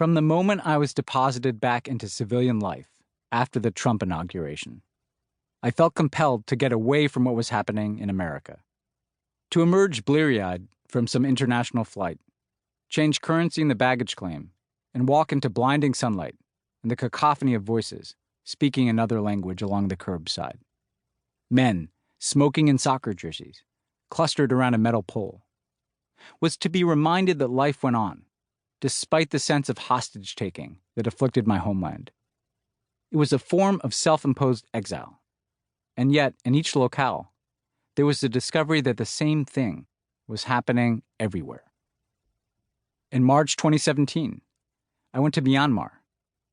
From the moment I was deposited back into civilian life after the Trump inauguration, I felt compelled to get away from what was happening in America, to emerge bleary-eyed from some international flight, change currency in the baggage claim, and walk into blinding sunlight and the cacophony of voices speaking another language along the curbside. Men, smoking in soccer jerseys, clustered around a metal pole. Was to be reminded that life went on, despite the sense of hostage-taking that afflicted my homeland. It was a form of self-imposed exile. And yet, in each locale, there was the discovery that the same thing was happening everywhere. In March 2017, I went to Myanmar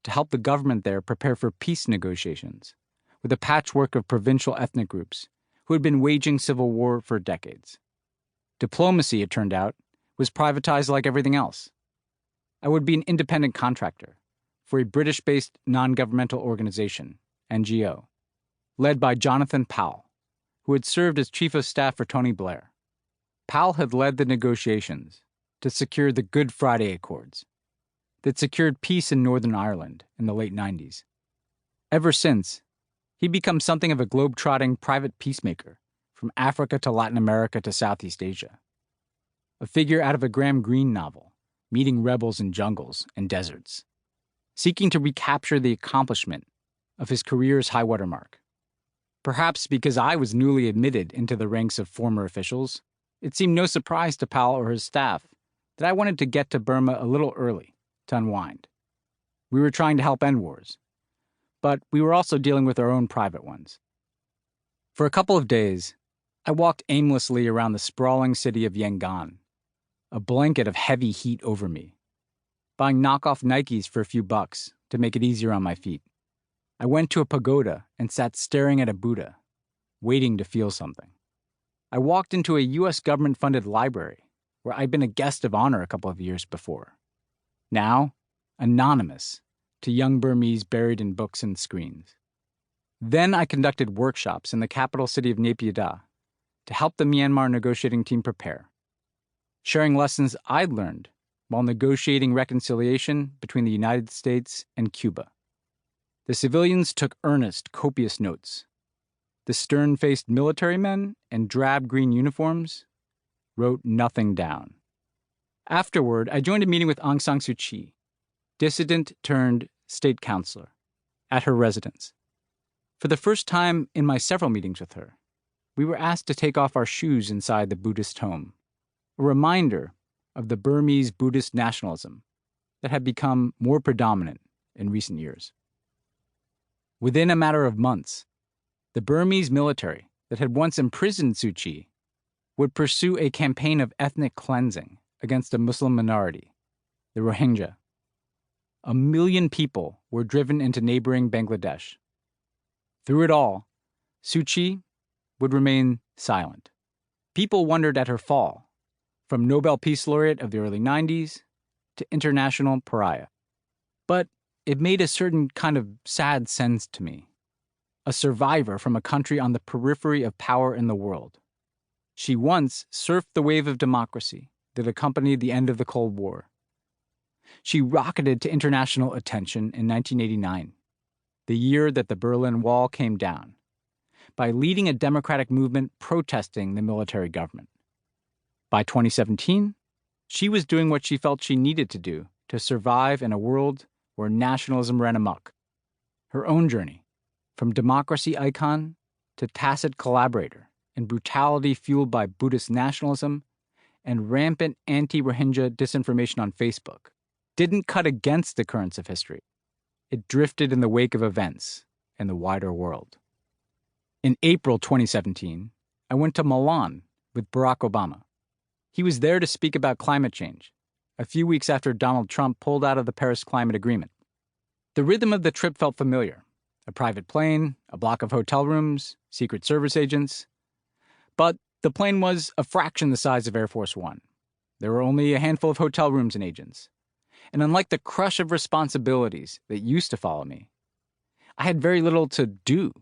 to help the government there prepare for peace negotiations with a patchwork of provincial ethnic groups who had been waging civil war for decades. Diplomacy, it turned out, was privatized like everything else. I would be an independent contractor for a British-based non-governmental organization, NGO, led by Jonathan Powell, who had served as chief of staff for Tony Blair. Powell had led the negotiations to secure the Good Friday Accords that secured peace in Northern Ireland in the late 90s. Ever since, he'd become something of a globe-trotting private peacemaker from Africa to Latin America to Southeast Asia. A figure out of a Graham Greene novel, meeting rebels in jungles and deserts, seeking to recapture the accomplishment of his career's high-water mark. Perhaps because I was newly admitted into the ranks of former officials, it seemed no surprise to Powell or his staff that I wanted to get to Burma a little early to unwind. We were trying to help end wars, but we were also dealing with our own private ones. For a couple of days, I walked aimlessly around the sprawling city of Yangon, a blanket of heavy heat over me, buying knockoff Nikes for a few bucks to make it easier on my feet. I went to a pagoda and sat staring at a Buddha, waiting to feel something. I walked into a U.S. government-funded library where I'd been a guest of honor a couple of years before. Now, anonymous to young Burmese buried in books and screens. Then I conducted workshops in the capital city of Naypyidaw to help the Myanmar negotiating team prepare, sharing lessons I'd learned while negotiating reconciliation between the United States and Cuba. The civilians took earnest, copious notes. The stern-faced military men in drab green uniforms wrote nothing down. Afterward, I joined a meeting with Aung San Suu Kyi, dissident turned state counselor, at her residence. For the first time in my several meetings with her, we were asked to take off our shoes inside the Buddhist home, a reminder of the Burmese Buddhist nationalism that had become more predominant in recent years. Within a matter of months, the Burmese military that had once imprisoned Suu Kyi would pursue a campaign of ethnic cleansing against a Muslim minority, the Rohingya. 1 million people were driven into neighboring Bangladesh. Through it all, Suu Kyi would remain silent. People wondered at her fall, from Nobel Peace Laureate of the early 90s to international pariah. But it made a certain kind of sad sense to me. A survivor from a country on the periphery of power in the world. She once surfed the wave of democracy that accompanied the end of the Cold War. She rocketed to international attention in 1989, the year that the Berlin Wall came down, by leading a democratic movement protesting the military government. By 2017, she was doing what she felt she needed to do to survive in a world where nationalism ran amok. Her own journey, from democracy icon to tacit collaborator in brutality fueled by Buddhist nationalism and rampant anti-Rohingya disinformation on Facebook, didn't cut against the currents of history. It drifted in the wake of events in the wider world. In April 2017, I went to Milan with Barack Obama. He was there to speak about climate change, a few weeks after Donald Trump pulled out of the Paris Climate Agreement. The rhythm of the trip felt familiar. A private plane, a block of hotel rooms, Secret Service agents. But the plane was a fraction the size of Air Force One. There were only a handful of hotel rooms and agents. And unlike the crush of responsibilities that used to follow me, I had very little to do.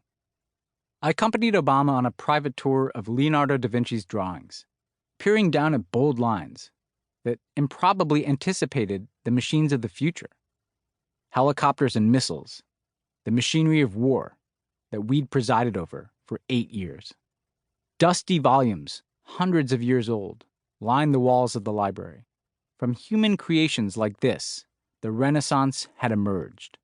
I accompanied Obama on a private tour of Leonardo da Vinci's drawings, peering down at bold lines that improbably anticipated the machines of the future. helicopters and missiles, the machinery of war that we'd presided over for 8 years. Dusty volumes, hundreds of years old, lined the walls of the library. From human creations like this, the Renaissance had emerged,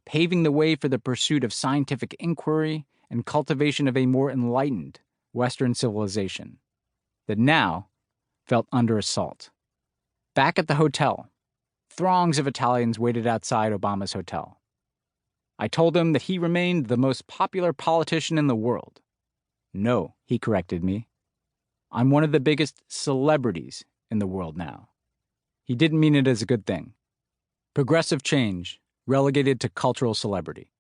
paving the way for the pursuit of scientific inquiry and cultivation of a more enlightened Western civilization that now felt under assault. Back at the hotel, throngs of Italians waited outside Obama's hotel. I told him that he remained the most popular politician in the world. No, he corrected me. I'm one of the biggest celebrities in the world now. He didn't mean it as a good thing. Progressive change relegated to cultural celebrity.